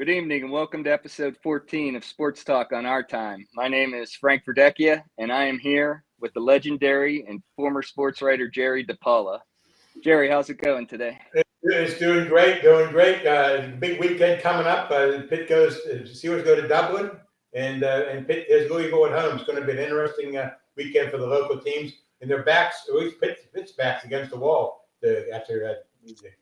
Good evening and welcome to episode 14 of Sports Talk on Our Time. My name is Frank Verdecchia and I am here with the legendary and former sports writer Jerry DiPaola. Jerry, how's it going today? It's doing great, big weekend coming up. Steelers go to Dublin, and Pitt is going to go at home. It's going to be an interesting weekend for the local teams. And their backs, at least Pitt's backs against the wall after that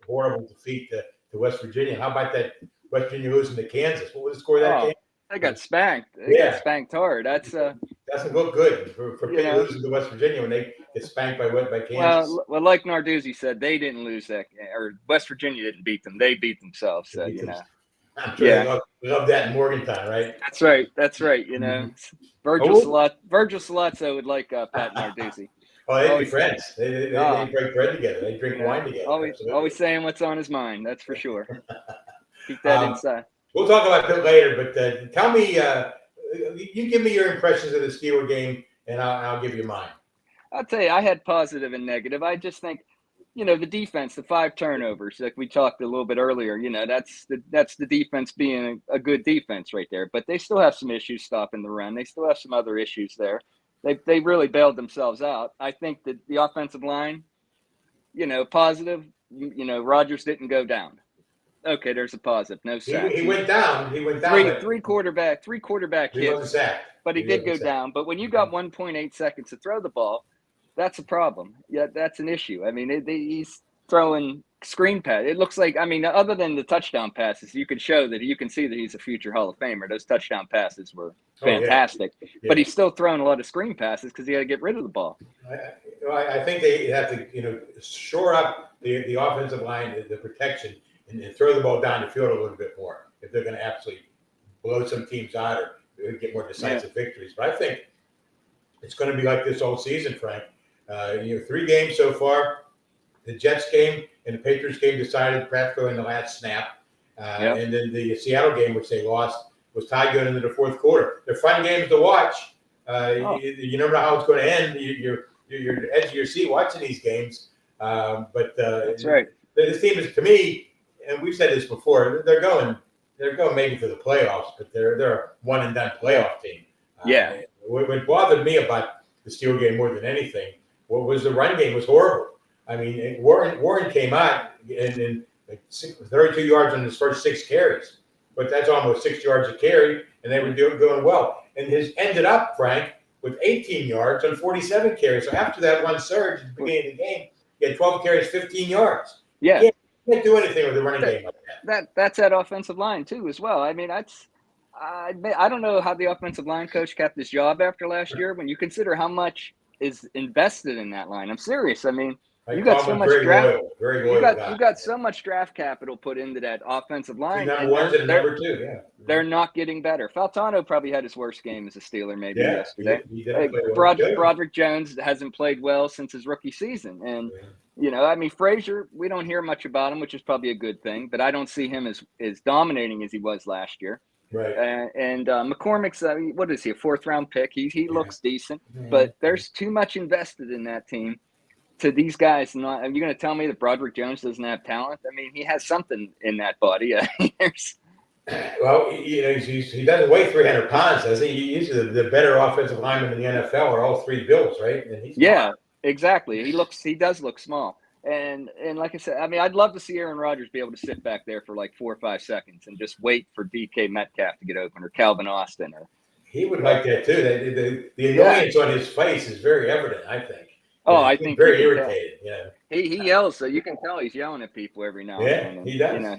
horrible defeat to West Virginia. How about that West Virginia losing to Kansas? What was the score of that game? They got spanked. They got spanked hard. That doesn't look good for Pitt losing to West Virginia when they get spanked by Kansas. Well, like Narduzzi said, they didn't lose that, or West Virginia didn't beat them. They beat themselves. So I'm sure they love that in Morgantown, right? That's right. Virgil Salazzo would like Pat Narduzzi. Oh, they'd be friends. They break bread together. They drink wine together. Always saying what's on his mind. That's for sure. Keep that inside. We'll talk about that later, but tell me, you give me your impressions of the Steeler game, and I'll give you mine. I'll tell you, I had positive and negative. I just think, the defense, the 5 turnovers, like we talked a little bit earlier, that's the defense being a good defense right there. But they still have some issues stopping the run. They still have some other issues there. They really bailed themselves out. I think that the offensive line, positive, Rodgers didn't go down. Okay, there's a positive. No sacks. He went down. Three quarterback hits. He wasn't sacked. But he did go down. But when you got 1.8 seconds to throw the ball, that's a problem. Yeah, that's an issue. I mean, he's throwing screen pass. It looks like, other than the touchdown passes, you can see that he's a future Hall of Famer. Those touchdown passes were fantastic. Yeah. But he's still throwing a lot of screen passes because he got to get rid of the ball. I think they have to, shore up the offensive line, the protection, and throw the ball down the field a little bit more if they're going to absolutely blow some teams out or get more decisive victories. But I think it's going to be like this all season, Frank. 3 games so far. The Jets game and the Patriots game decided practically in the last snap. And then the Seattle game, which they lost, was tied going into the fourth quarter. They're fun games to watch. You never know how it's going to end. You're edge of your seat watching these games. But that's right. This team is, to me, and we've said this before, they're going maybe to the playoffs, but they're a one and done playoff team. What bothered me about the Steel game more than anything was the run game was horrible. I mean, Warren came out and 32 yards on his first 6 carries, but that's almost 6 yards a carry, and they were doing well. And his ended up, Frank, with 18 yards on 47 carries. So after that one surge at the beginning of the game, he had 12 carries, 15 yards. Yeah. You can't do anything with the running game like that. That's that offensive line too, as well. I mean, I don't know how the offensive line coach kept his job after last year. When you consider how much is invested in that line, I'm serious. I mean, you got so much draft. You got so much draft capital put into that offensive line. Number 1 and number 2. Yeah, they're not getting better. Faltano probably had his worst game as a Steeler maybe yesterday. He Broderick Jones hasn't played well since his rookie season, and Frazier, we don't hear much about him, which is probably a good thing. But I don't see him as dominating as he was last year. Right. And McCormick's what is he, a 4th-round pick? He looks decent, but there's too much invested in that team. To these guys, are you going to tell me that Broderick Jones doesn't have talent? I mean, he has something in that body. Well, he doesn't weigh 300 pounds, does he? He's the better offensive lineman in the NFL, or all 3 Bills, right? And he's exactly. He does look small. And like I said, I'd love to see Aaron Rodgers be able to sit back there for like 4 or 5 seconds and just wait for DK Metcalf to get open, or Calvin Austin. He would like that too. The annoyance on his face is very evident, I think. I think very irritated. He yells, so you can tell he's yelling at people every now and then. Yeah, he does.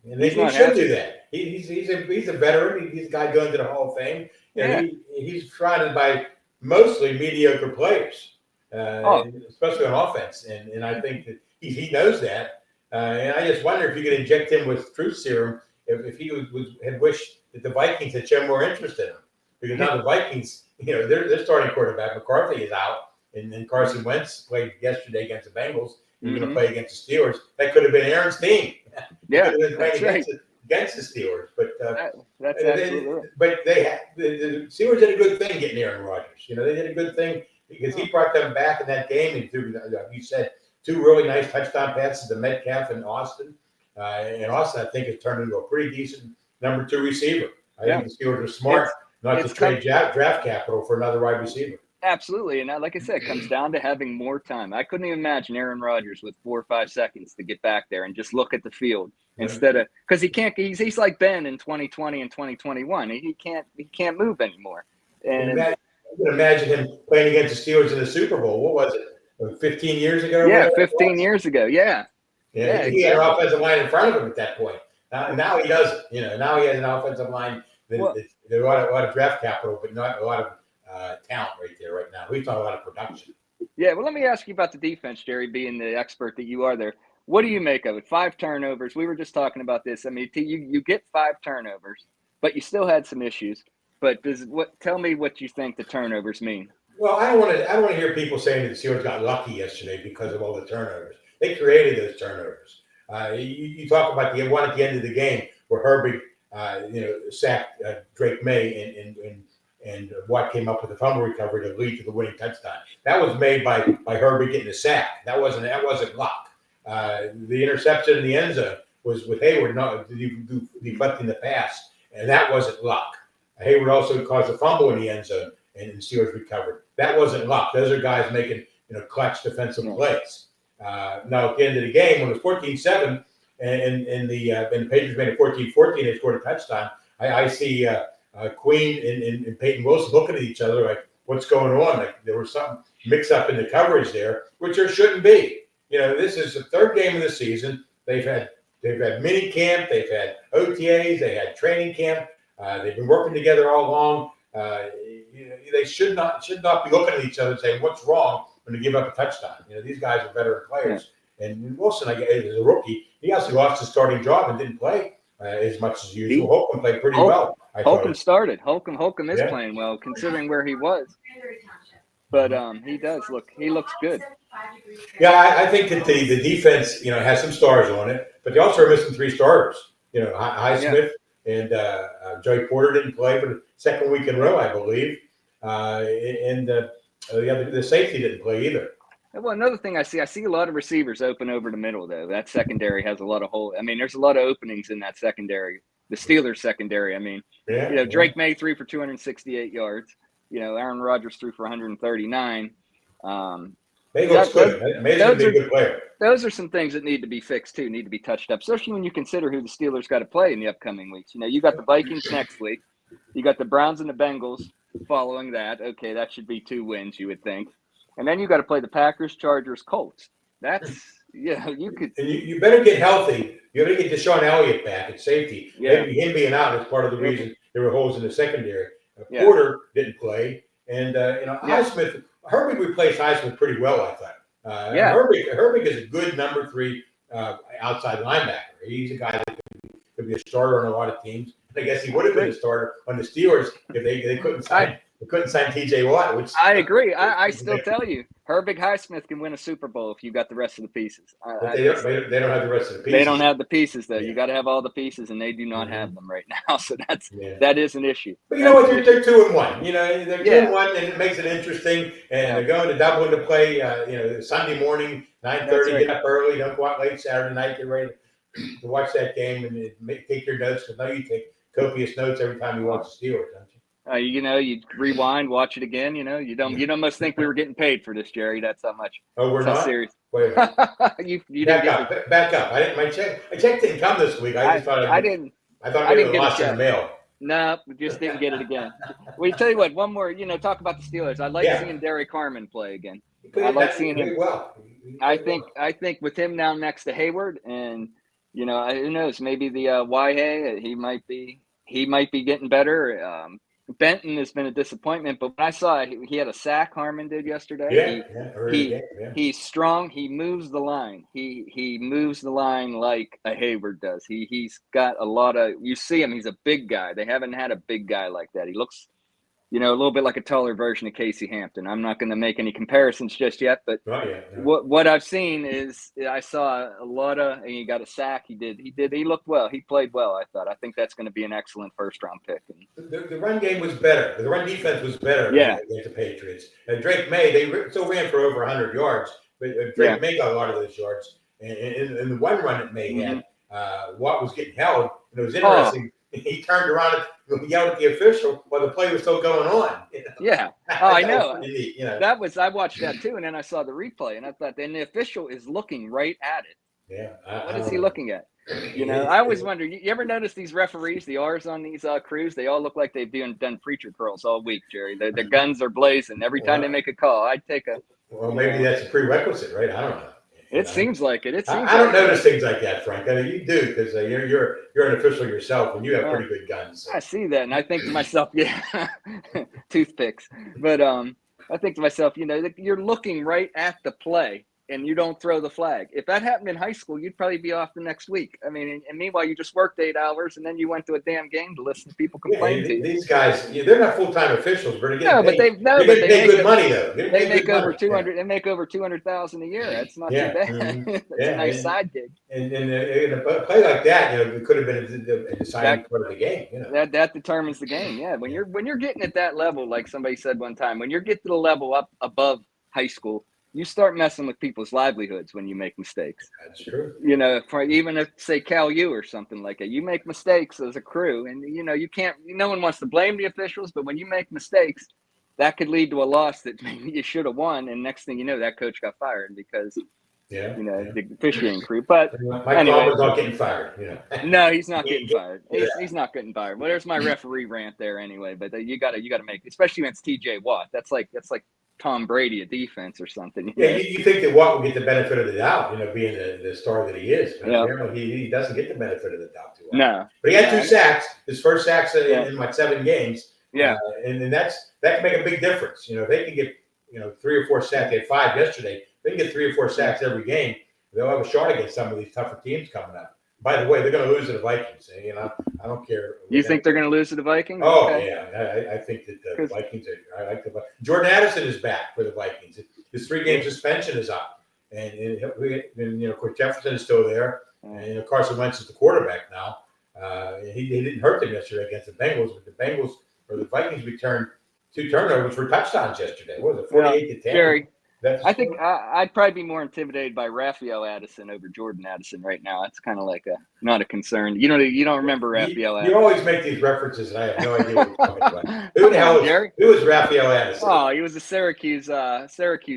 He should do that. He's a veteran. He's a guy going to the Hall of Fame. He's surrounded by mostly mediocre players, especially on offense. And I think that he knows that. And I just wonder if you could inject him with truth serum if he had wished that the Vikings had shown more interest in him, because now the Vikings, their starting quarterback McCarthy is out. And then Carson Wentz played yesterday against the Bengals. He's going to play against the Steelers. That could have been Aaron's team. That's right. Against the Steelers, but that's absolutely right. But the Steelers did a good thing getting Aaron Rodgers. They did a good thing because he brought them back in that game. And you said 2 really nice touchdown passes to Metcalf and Austin. And Austin, I think, has turned into a pretty decent number 2 receiver. I Yeah. think the Steelers are smart not to trade draft capital for another wide receiver. Absolutely. And like I said, it comes down to having more time. I couldn't even imagine Aaron Rodgers with 4 or 5 seconds to get back there and just look at the field instead of, because he can't, he's like Ben in 2020 and 2021. He can't move anymore. And I can imagine him playing against the Steelers in the Super Bowl. What was it? 15 years ago? Yeah, 15 years ago. Yeah. Yeah, he had an offensive line in front of him at that point. Now he doesn't. Now he has an offensive line. There's a lot of draft capital, but not a lot of talent right there right now. We've done a lot of production. Yeah, well, let me ask you about the defense, Jerry, being the expert that you are there. What do you make of it? 5 turnovers. We were just talking about this. I mean, you get 5 turnovers, but you still had some issues. But tell me what you think the turnovers mean. Well, I don't want to hear people saying that the Steelers got lucky yesterday because of all the turnovers. They created those turnovers. You talk about the one at the end of the game where Herbig, sacked Drake May and Watt came up with a fumble recovery to lead to the winning touchdown. That was made by Herbig getting a sack. That wasn't luck. The interception in the end zone was with Hayward not deflecting the pass, and that wasn't luck. Hayward also caused a fumble in the end zone, and the Steelers recovered. That wasn't luck. Those are guys making clutch defensive plays. Now at the end of the game, when it was 14-7, and the Patriots made it 14-14, they scored a touchdown. I see Queen and Peyton Wilson looking at each other like, what's going on? Like there was something mixed up in the coverage there, which there shouldn't be. This is the 3rd game of the season. They've had mini camp, they've had OTAs, they had training camp. They've been working together all along. They should not be looking at each other and saying, what's wrong when they give up a touchdown? These guys are veteran players. Yeah. And Wilson, as a rookie, he actually lost his starting job and didn't play as much as usual. Holcomb played pretty well. Holcomb started. Holcomb is playing well considering where he was. But he looks good. Yeah, I think that the defense, has some stars on it, but they also are missing 3 starters. Highsmith and Joey Porter didn't play for the 2nd week in a row, I believe. And the safety didn't play either. Well, another thing I see a lot of receivers open over the middle, though. That secondary has a lot of holes. I mean, there's a lot of openings in that secondary. The Steelers secondary, I mean. Drake May threw for 268 yards. Aaron Rodgers threw for 139. May looks good. May's going to be a good player. Those are some things that need to be fixed, too, need to be touched up, especially when you consider who the Steelers got to play in the upcoming weeks. You got the Vikings next week. You got the Browns and the Bengals following that. Okay, that should be 2 wins, you would think. And then you got to play the Packers, Chargers, Colts. That's, you could. And you better get healthy. You better get Deshaun Elliott back at safety. Yeah. Maybe him being out is part of the reason there were holes in the secondary. Porter didn't play. And, Highsmith, Herbig replaced Highsmith pretty well, I thought. Herbig is a good number 3 outside linebacker. He's a guy that could be a starter on a lot of teams. I guess he would have been a starter on the Steelers if they couldn't sign. They couldn't sign T.J. Watt. Which I agree. I still tell you, Herbig Highsmith can win a Super Bowl if you got the rest of the pieces. They don't have the rest of the pieces. They don't have the pieces, though. You got to have all the pieces, and they do not have them right now. So that is an issue. But you know what? They're 2-1. They're 2-1, and it makes it interesting. And they're going to Dublin to play. Sunday morning, 9:30. Get up early. Don't go out late Saturday night. Get ready to watch that game and take your notes. Because now you take copious notes every time you watch the Steelers, don't you? You rewind, watch it again. You almost think we were getting paid for this, Jerry. That's how much. Oh, we're not. Serious. Wait a minute. you back up. My check didn't come this week. I thought I didn't get lost in the mail. No, we just didn't get it again. Well, tell you what. One more. Talk about the Steelers. I like seeing Derek Harmon play again. I like seeing him. Well. I think with him now next to Hayward, and who knows? Maybe the YA he might be getting better. Benton has been a disappointment, but when I saw he had a sack, Harmon did yesterday. He's strong. He moves the line. He moves the line like a Hayward does. He's got a lot of. You see him. He's a big guy. They haven't had a big guy like that. He looks, a little bit like a taller version of Casey Hampton. I'm not going to make any comparisons just yet, but what I've seen is I saw a lot of. And he got a sack. He looked well. He played well. I thought. I think that's going to be an excellent first-round pick. The run game was better. The run defense was better against the Patriots. And Drake May, they still ran for over 100 yards, but Drake May got a lot of those yards. And the one run that May had, Watt was getting held. And it was interesting. he turned around and yelled at the official while the play was still going on. Yeah. Oh, I know. Neat, I watched that too, and then I saw the replay, and I thought, then the official is looking right at it. Yeah. What is he looking at? I always wonder. You ever notice these referees, the R's on these crews? They all look like they've done preacher curls all week, Jerry. Their guns are blazing every time they make a call. I'd take a. Well, maybe that's a prerequisite, right? I don't know. It seems like it. I don't notice things like that, Frank. I mean, you do because you're an official yourself, and you have pretty good guns. So. I see that, and I think to myself, yeah, toothpicks. But I think to myself, you're looking right at the play, and you don't throw the flag. If that happened in high school, you'd probably be off the next week. I mean, and meanwhile, you just worked 8 hours, and then you went to a damn game to listen to people complain to you. These guys, they're not full-time officials, but again, they make good money though. They make over 200. They make over 200,000 a year. That's not too bad. Mm-hmm. That's a nice side gig. And in a play like that, it could have been a deciding part of the game. That determines the game. Yeah, when you're getting at that level, like somebody said one time, when you're getting to the level up above high school, you start messing with people's livelihoods when you make mistakes. That's true. Even if, say, Cal U or something like that, you make mistakes as a crew, and you can't. No one wants to blame the officials, but when you make mistakes, that could lead to a loss that maybe you should have won, and next thing you know, that coach got fired because the officiating crew. But anyway, was not getting fired. No, he's not getting fired. He's not getting fired. Well, there's my referee rant there anyway. But you got to make, especially when it's T.J. Watt. That's like Tom Brady at defense or something. Yeah, you think that Watt will get the benefit of the doubt, being the star that he is. But apparently he doesn't get the benefit of the doubt too often. No. But he had 2 sacks, his first sacks in like 7 games. Yeah. And that can make a big difference. They can get, 3 or 4 sacks. They had 5 yesterday. They can get 3 or 4 sacks every game. They'll have a shot against some of these tougher teams coming up. By the way, they're going to lose to the Vikings. I don't care. You think they're going to lose to the Vikings? Oh, okay. Yeah. I think that the Vikings I like the Vikings. Jordan Addison is back for the Vikings. His 3-game suspension is up. And of course, Jefferson is still there. And, Carson Wentz is the quarterback now. He didn't hurt them yesterday against the Bengals, but the Vikings returned 2 turnovers for touchdowns yesterday. What was it, 48-10? Jerry, I think I'd probably be more intimidated by Raphael Addison over Jordan Addison right now. It's kind of like not a concern. You don't remember Raphael Addison. You always make these references, and I have no idea what you're talking about. Who the hell is Raphael Addison? Oh, he was a Syracuse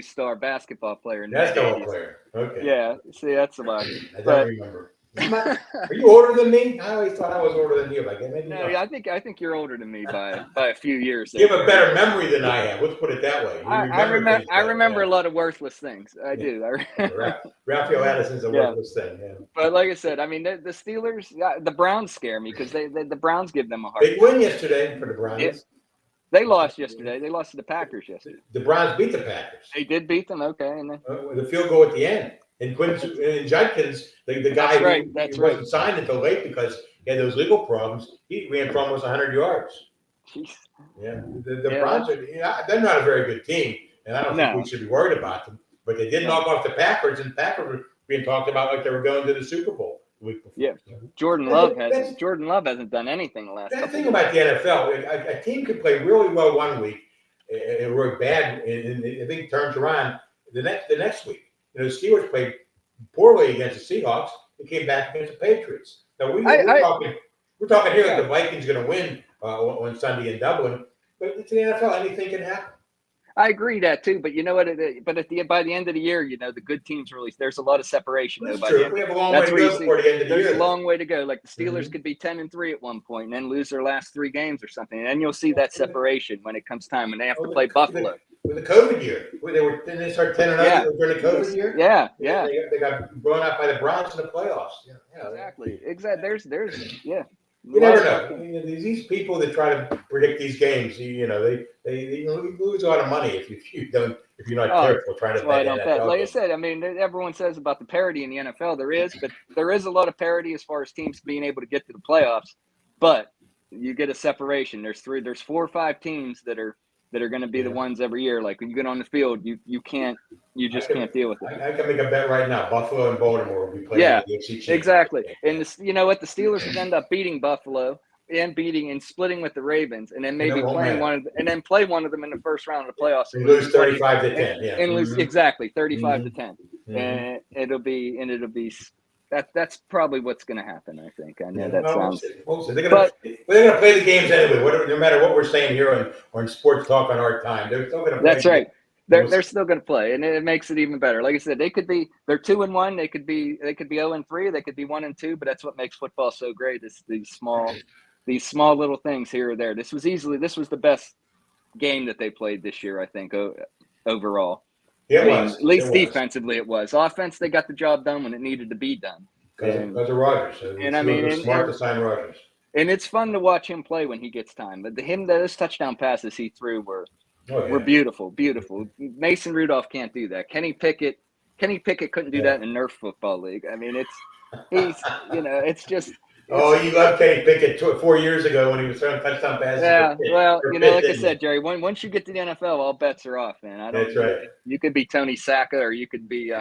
star basketball player. Basketball player. Okay. Yeah. See, that's about it. I don't remember. Are you older than me? I always thought I was older than you. I think you're older than me by a few years. You have a better memory than I have. Let's put it that way. I remember a lot of worthless things. I do. Raphael Addison's a worthless thing. Yeah. But like I said, I mean, the Steelers, the Browns scare me because the Browns give them a hard. Big win yesterday for the Browns. Yeah. They lost yesterday. They lost to the Packers yesterday. The Browns beat the Packers. They did beat them. Okay, and then the field goal at the end. And Judkins, the guy who wasn't signed until late because he had those legal problems, he ran for almost 100 yards. Jeez. Yeah, the Browns they're not a very good team, and I don't think we should be worried about them. But they did knock off the Packers, and the Packers were being talked about like they were going to the Super Bowl the week before. Yeah, Jordan Love hasn't done anything the last. That's the thing about the NFL. A team could play really well one week and work bad, and I think it turns around the next week. The Steelers played poorly against the Seahawks. They came back against the Patriots. Now we're talking here that the Vikings are going to win on Sunday in Dublin, but it's the NFL. Anything can happen. I agree that too, but you know what? By the end of the year, the good teams there's a lot of separation. That's true. We have a long way to go before the end of the year. There's a long way to go. Like the Steelers could be 10-3 at one point, and then lose their last 3 games or something, and then you'll see that separation when it comes time when they have to play Buffalo. With the COVID year, didn't they start 10-0 during the COVID year? Yeah. They got blown out by the Browns in the playoffs. Yeah. Exactly. There's. You never know. These people that try to predict these games, they lose a lot of money if you're not careful trying to bet NFL. Like I said, I mean, everyone says about the parity in the NFL. There is a lot of parity as far as teams being able to get to the playoffs, but you get a separation. There's 4 or 5 teams that are going to be the ones every year. Like when you get on the field, you just can't deal with it. I can make a bet right now. Buffalo and Baltimore will be playing in the AFC Championship. Exactly. And you know what? The Steelers would end up beating Buffalo and splitting with the Ravens, and then maybe playing play one of them in the first round of the playoffs. And lose 35-10. And lose exactly 35-10. And it'll be that's probably what's going to happen. I think. I know Yeah, that well, sounds. we'll see. But They're gonna play the games anyway. Whatever, no matter what we're saying here on Sports Talk on our time, they're still gonna play that's the game. right. And They're still going to play, and it makes it even better. Like I said, they're 2-1. They could be 0-3. They could be 1-2. But that's what makes football so great. Is these small little things here or there. This was the best game that they played this year. I think overall. I it mean, was, at it least was defensively it was. Offense, they got the job done when it needed to be done. because of Rogers. So And it I mean, was smart to sign Rogers. and it's fun to watch him play when he gets time. But those touchdown passes he threw Oh were yeah, beautiful, beautiful. Mason Rudolph can't do that. Kenny Pickett couldn't do yeah. that in a Nerf football league. I mean, it's it's just Oh, it's you loved Kenny Pickett 4 years ago when he was throwing touchdown passes yeah. Well, for Pitt, like I didn't you? said, Jerry, once you get to the NFL, all bets are off, man. I don't. That's right. You could be Tony Sacca or you could be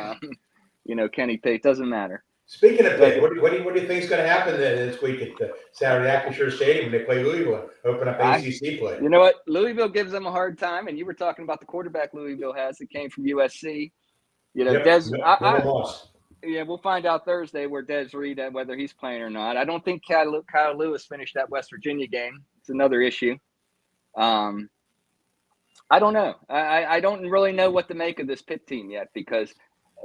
Kenny Pickett. Doesn't matter. Speaking of But Pitt, what do you think is going to happen this week at the Saturday Acrisure Stadium when they play Louisville and open up ACC play? you know what? Louisville gives them a hard time, and you were talking about the quarterback Louisville has that came from USC. Yep, Des. Miller Moss. Yeah, we'll find out Thursday where Des Reed whether he's playing or not. I don't think Kyle Lewis finished that West Virginia game. It's another issue. I don't know. I don't really know what to make of this Pitt team yet because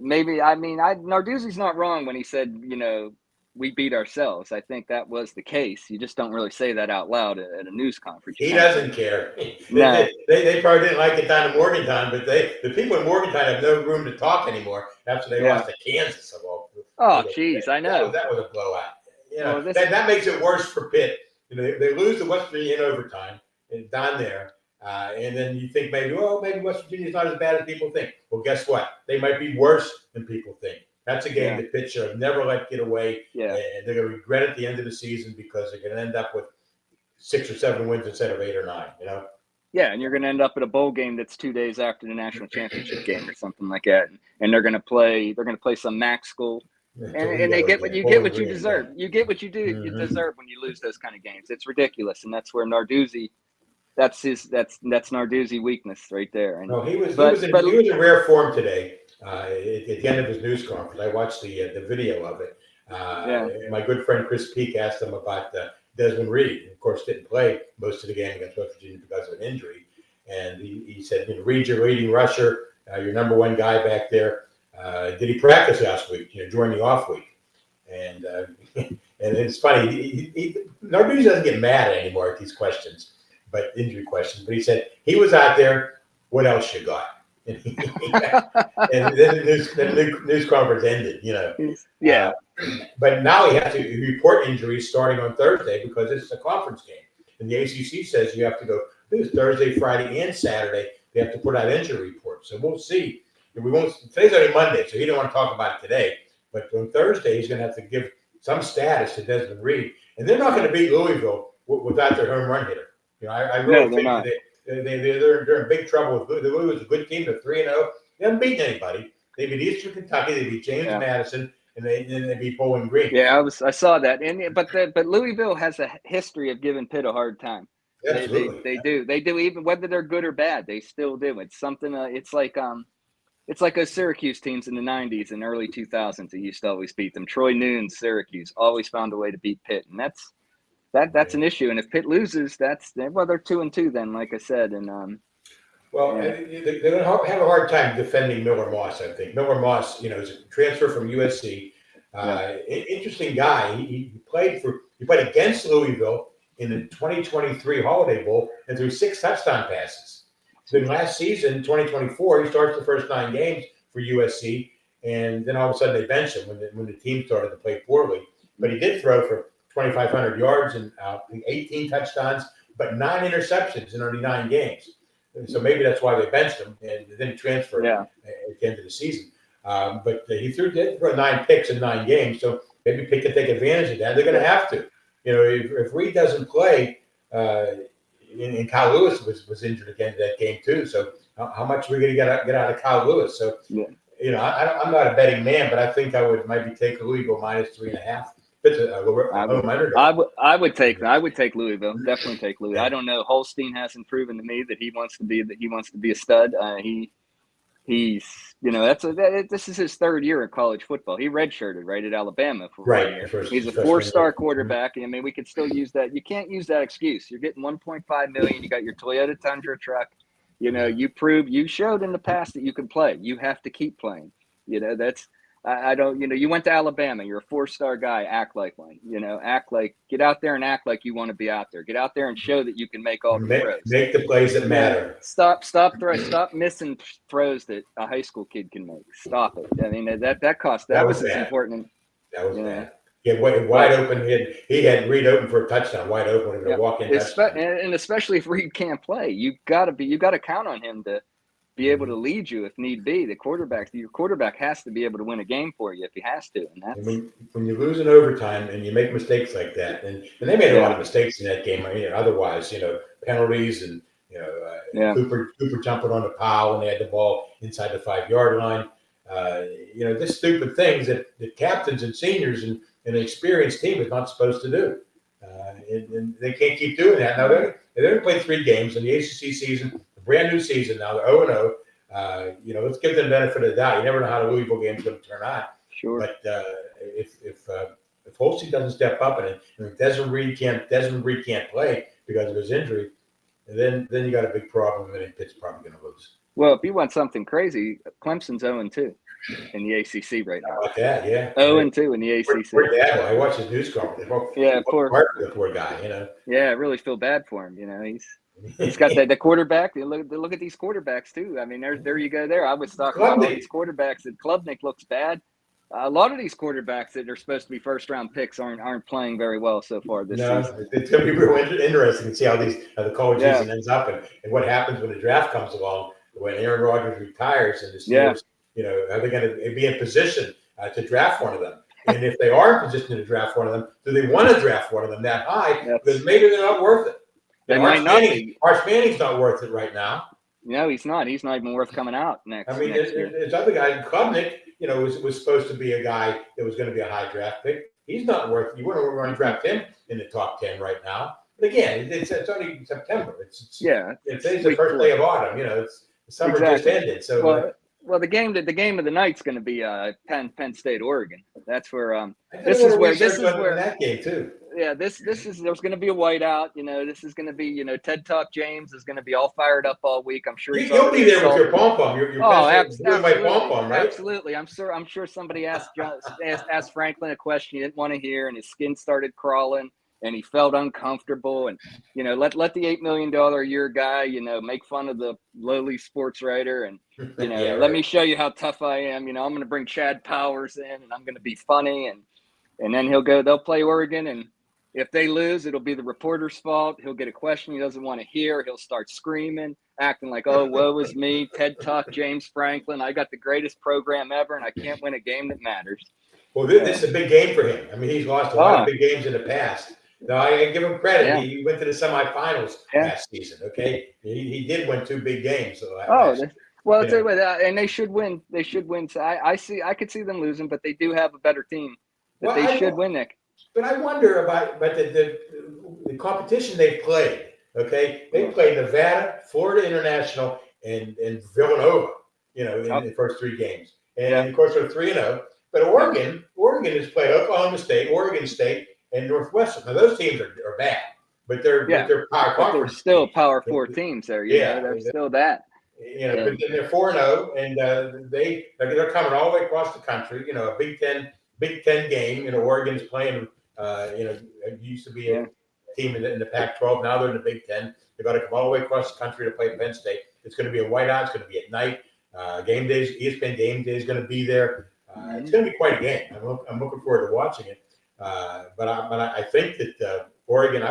Narduzzi's not wrong when he said, we beat ourselves. I think that was the case. You just don't really say that out loud at a news conference. He doesn't care. No. They probably didn't like it down in Morgantown, but the people in Morgantown have no room to talk anymore after they lost to Kansas. Oh, geez, I know. That was a blowout. Well, that makes it worse for Pitt. They lose to West Virginia in overtime and down there. And then you think maybe West Virginia's not as bad as people think. Well, guess what? They might be worse than people think. That's a game that Pitt should have never let get away. Yeah. And they're going to regret at the end of the season because they're going to end up with 6 or 7 wins instead of 8 or 9, Yeah, and you're going to end up at a bowl game that's 2 days after the national championship game or something like that, and they're going to play some MAC school, and they get what you deserve. You get what you deserve when you lose those kind of games. It's ridiculous, and that's where Narduzzi. That's Narduzzi weakness right there. And, he was in rare form today. At the end of his news conference, I watched the video of it. My good friend Chris Peak asked him about Desmond Reed. Of course, didn't play most of the game against West Virginia because of an injury. And he said, Reed's your leading rusher, your number one guy back there. Did he practice last week? During the off week. And and it's funny. Narduzzi doesn't get mad anymore at these questions, but injury questions. But he said he was out there. What else you got? And then the news conference ended, Yeah. But now he has to report injuries starting on Thursday because it's a conference game. And the ACC says you have to go Thursday, Friday, and Saturday. They have to put out injury reports. So we'll see. Today's only Monday, so he didn't want to talk about it today. But on Thursday, he's going to have to give some status to Desmond Reed. And they're not going to beat Louisville without their home run hitter. I really think that they're in big trouble with Louisville. Louisville's a good team. They're 3-0. They haven't beaten anybody. They beat Eastern Kentucky. They beat James Madison, and they beat Bowling Green. Yeah, I saw that. But Louisville has a history of giving Pitt a hard time. Absolutely. They do. They do, even whether they're good or bad. They still do. It's something. It's like those Syracuse teams in the '90s and early 2000s that used to always beat them. Troy Noon, Syracuse always found a way to beat Pitt, and that's an issue. And if Pitt loses, they're 2-2 then, like I said. And they're going to have a hard time defending Miller Moss. I think Miller Moss, is a transfer from USC. Interesting guy. He played against Louisville in the 2023 Holiday Bowl and threw 6 touchdown passes. Then last season, 2024, he starts the first 9 games for USC, and then all of a sudden they bench him when the team started to play poorly. But he did throw for 2,500 yards and 18 touchdowns, but 9 interceptions in only 9 games. And so maybe that's why they benched him and then transferred at the end of the season. But he did throw 9 picks in 9 games, so maybe Pitt can take advantage of that. They're going to have to. If Reed doesn't play, and Kyle Lewis was injured again that game too. So how much are we going to get out of Kyle Lewis? So I'm not a betting man, but I think I would maybe take Louisville -3.5. I would take Louisville. Definitely take Louisville. I don't know. Holstein hasn't proven to me that he wants to be a stud. He's, this is his third year in college football. He redshirted right at Alabama for Right. 1 year. First, He's a freshman four-star year. quarterback. I mean, we could still use that. You can't use that excuse. You're getting 1.5 million. You got your Toyota Tundra truck. You showed in the past that you can play. You have to keep playing. That's I don't. You went to Alabama. You're a four-star guy. Act like one. Get out there and act like you want to be out there. Get out there and show that you can make all the throws. Make the plays that matter. Stop missing throws that a high school kid can make. Stop it. I mean, that cost. That was as important. That was bad. He had wide open. He had Reed open for a touchdown, wide open, and a walk-in touchdown. And especially if Reed can't play, you got to count on him to be able to lead you if need be. Your quarterback has to be able to win a game for you if he has to. And that's when you lose in overtime and you make mistakes like that, and they made a lot of mistakes in that game. I mean, otherwise, penalties and Cooper jumping on the pile when they had the ball inside the 5-yard line. Just stupid things that the captains and seniors and an experienced team is not supposed to do. And they can't keep doing that. Now, they've only played 3 games in the ACC season, a brand new season. Now they're 0-0. Let's give them the benefit of the doubt. You never know how the Louisville game's going to turn out. Sure. But if Holsey doesn't step up and Desmond Reed can't play because of his injury, then you got a big problem, and Pitt's probably going to lose. Well, if you want something crazy, Clemson's 0-2 in the ACC right now. How about that? Yeah. 0-2 in the ACC. Poor Dad. I watched his news conference. The poor guy. Yeah, I really feel bad for him. He's got the quarterback. Look at these quarterbacks too. I mean, there you go. There, I was talking about all these quarterbacks. That Klubnik looks bad. A lot of these quarterbacks that are supposed to be first-round picks aren't playing very well so far this season. It's going to be real interesting to see how the college season ends up and what happens when the draft comes along. When Aaron Rodgers retires and the Steelers, are they going to be in position to draft one of them? And if they are in position to draft one of them, do they want to draft one of them that high? Because maybe they're not worth it. They might not be. Arch Manning's not worth it right now. No, he's not. He's not even worth coming out next. Year. There's other guy, Klubnik, was supposed to be a guy that was going to be a high draft pick. He's not worth. You wouldn't want to draft him in the top 10 right now. But again, it's only September. It's the first day of autumn. The summer just ended. So well, the game of the night's going to be Penn State, Oregon. That's where this is where that game too. Yeah, there's going to be a whiteout. This is going to be TED Talk James is going to be all fired up all week. I'm sure you'll be there with your pom pom. Absolutely, pom pom, right? Absolutely. I'm sure somebody asked Franklin a question he didn't want to hear, and his skin started crawling. And he felt uncomfortable, and let the $8 million a year guy make fun of the lowly sports writer, and let me show you how tough I am. I'm going to bring Chad Powers in, and I'm going to be funny, and then they'll play Oregon, and if they lose, it'll be the reporter's fault. He'll get a question he doesn't want to hear. He'll start screaming, acting like, oh, woe is me, TED Talk James Franklin. I got the greatest program ever, and I can't win a game that matters. Well, this is a big game for him. I mean, he's lost a lot of big games in the past. No, I give him credit. Yeah. He went to the semifinals last season. Okay, he did win 2 big games. I'll tell you what, and they should win. They should win. So I could see them losing, but they do have a better team. They should win, Nick. But I wonder about the competition they've played. Okay, they played Nevada, Florida International, and Villanova. In the first 3 games, and of course they're 3-0. But Oregon has played Oklahoma State, Oregon State, and Northwestern. Now those teams are bad, but they're power conference. They're still Power 4 teams there. They're still that. But then they're 4-0, and they're coming all the way across the country. A Big Ten game. Oregon's playing. It used to be a team in the Pac-12. Now they're in the Big Ten. They've got to come all the way across the country to play Penn State. It's going to be a whiteout. It's going to be at night. Game days. ESPN Game Day is going to be there. It's going to be quite a game. I'm looking forward to watching it. But I think that Oregon.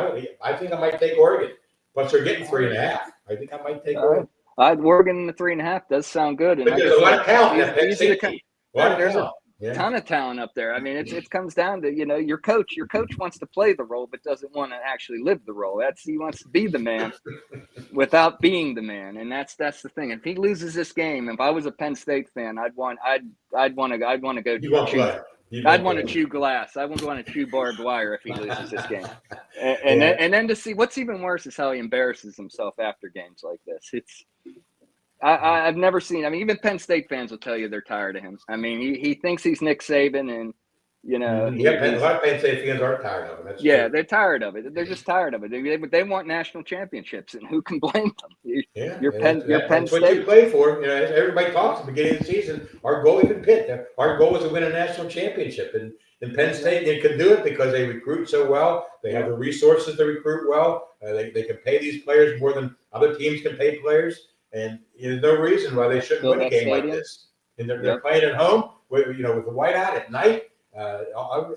I think I might take Oregon. Plus, they're getting 3.5. I think I might take Oregon. Oregon in the 3.5 does sound good. And but there's a lot of talent. There's a ton of talent up there. I mean, it comes down to your coach. Your coach wants to play the role, but doesn't want to actually live the role. He wants to be the man without being the man, and that's the thing. If he loses this game, if I was a Penn State fan, I'd want to go. I'd want to chew glass. I wouldn't want to chew barbed wire if he loses this game. And then to see what's even worse is how he embarrasses himself after games like this. I've never seen. I mean, even Penn State fans will tell you they're tired of him. I mean, he thinks he's Nick Saban, and A lot of Penn State fans are tired of him. That's yeah, true. they're tired of it. They're just tired of it. They want national championships, and who can blame them? Yeah, You're Penn that's what you State. play for. Everybody talks at the beginning of the season. Our goal, even Pitt, our goal is to win a national championship. And Penn State, they can do it because they recruit so well. They have the resources to recruit well. They can pay these players more than other teams can pay players. And there's no reason why they shouldn't win a game like this. And they're playing at home, with the whiteout at night.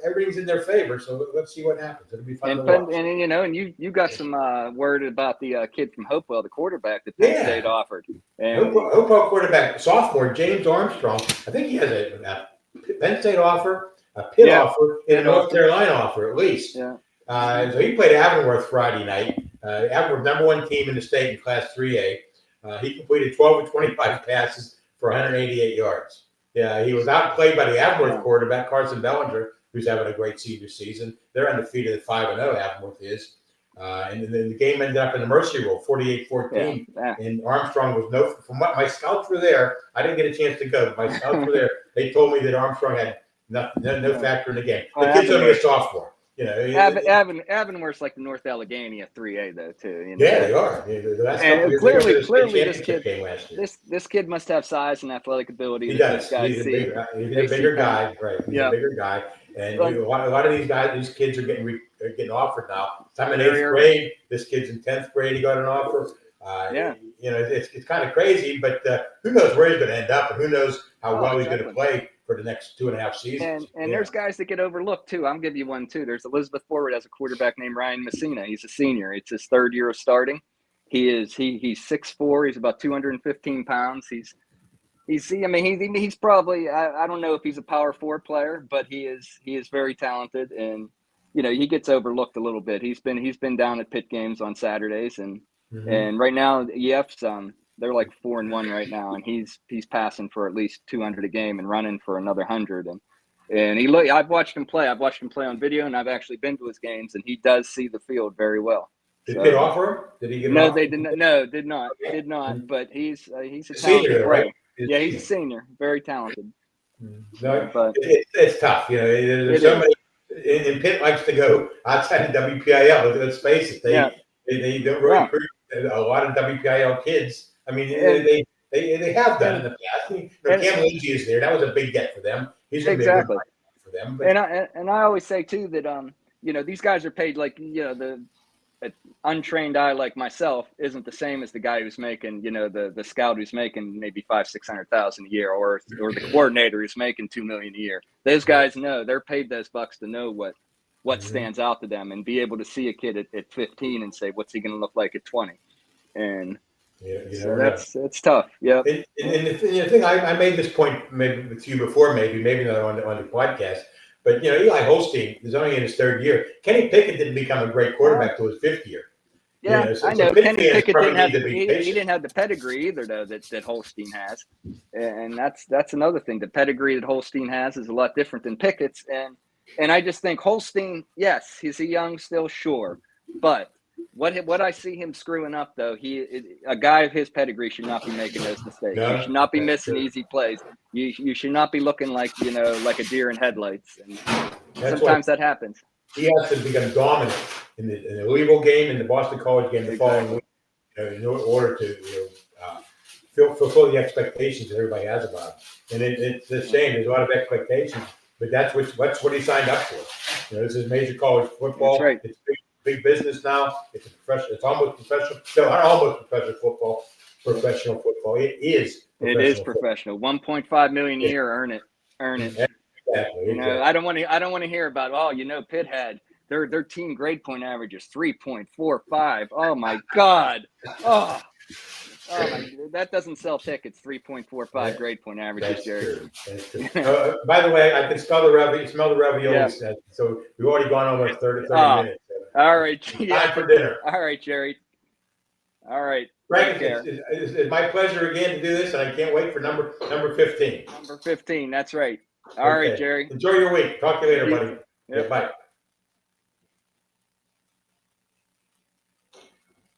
Everything's in their favor, so let's see what happens. It'll be fun to watch. And you got some word about the kid from Hopewell, the quarterback that Penn State offered. And Hopewell quarterback, sophomore James Armstrong. I think he has a Penn State offer, a Pitt offer, and a North Carolina offer at least. Yeah. So he played Avonworth Friday night. Avonworth, #1 team in the state in Class 3A. He completed 12 of 25 passes for 188 yards. Yeah, he was outplayed by the Avonworth quarterback, Carson Bellinger, who's having a great senior season. They're undefeated at 5-0, Avonworth is. And then the game ended up in the Mercy Rule, 48-14. And Armstrong was from what my scouts were there, I didn't get a chance to go. My scouts were there. They told me that Armstrong had no factor in the game. The kid's only a sophomore. Avonworth's like the North Allegheny at 3A though too. Yeah, they are. And clearly, this kid must have size and athletic ability. He does. He's a bigger guy, right? He's a bigger guy, and a lot of these kids are getting offered now. I'm in 8th grade. This kid's in 10th grade. He got an offer. It's kind of crazy, but who knows where he's going to end up, and who knows how well he's going to play for the next 2.5 seasons. And there's guys that get overlooked too. I'll give you one too. There's Elizabeth Forward has a quarterback named Ryan Messina. He's a senior. It's his 3rd year of starting. He's 6'4". He's about 215 pounds. He's probably, I don't know if he's a power 4 player, but he is very talented, and he gets overlooked a little bit. He's been down at Pitt games on Saturdays, and right now EF's they're like 4-1 right now, and he's passing for at least 200 a game and running for another 100. And I've watched him play. I've watched him play on video, and I've actually been to his games, and he does see the field very well. Did Pitt offer him? Did he get an offer? No, they did not. No, did not. But he's a talented player. Right? Yeah, he's a senior, very talented. No, but it's tough. There's so many. And Pitt likes to go outside of WPIL. Let's face it, they don't really recruit a lot of WPIL kids. I mean, they have done in the past. Cam Lindsay is there. That was a big get for them. He's going to be a good for them. But. And I always say too that these guys are paid like the untrained eye like myself isn't the same as the guy who's making the scout who's making maybe $500,000-$600,000 a year, or the coordinator who's making $2 million a year. Those guys know they're paid those bucks to know what stands out to them and be able to see a kid at 15 and say, what's he going to look like at 20? And it's tough. Yeah. And the thing, I made this point maybe with you before, maybe not on the podcast, but Eli Holstein is only in his 3rd year. Kenny Pickett didn't become a great quarterback till his 5th year. Yeah, I know. Kenny Pickett he didn't have the pedigree either, though, that Holstein has, and that's another thing. The pedigree that Holstein has is a lot different than Pickett's, and I just think Holstein, yes, he's a young still, sure, but what I see him screwing up though, a guy of his pedigree should not be making those mistakes. You should not be missing easy plays. You should not be looking like like a deer in headlights. And sometimes that happens. He has to become dominant in the Louisville game and the Boston College game the following week, in order to fulfill the expectations that everybody has about him. And it's a shame. There's a lot of expectations, but that's what he signed up for. This is major college football. That's right. It's big business now. It's It's almost professional. No, not almost professional football. Professional football. It is. It is professional. 1.5 million a year. Earn it. Exactly. I don't want to hear about Pitt had their team grade point average is 3.45. Oh my God. Oh my, that doesn't sell tickets. 3.45 grade point averages, Jerry. That's true. By the way, I can smell the raviolis. Yeah. So we've already gone almost 30 minutes. All right. Time for dinner. All right, Jerry. All right. Frank, it's my pleasure again to do this, and I can't wait for number 15. Number 15. That's right. All right, Jerry. Enjoy your week. Talk to you later, buddy. Yep. Yeah, bye.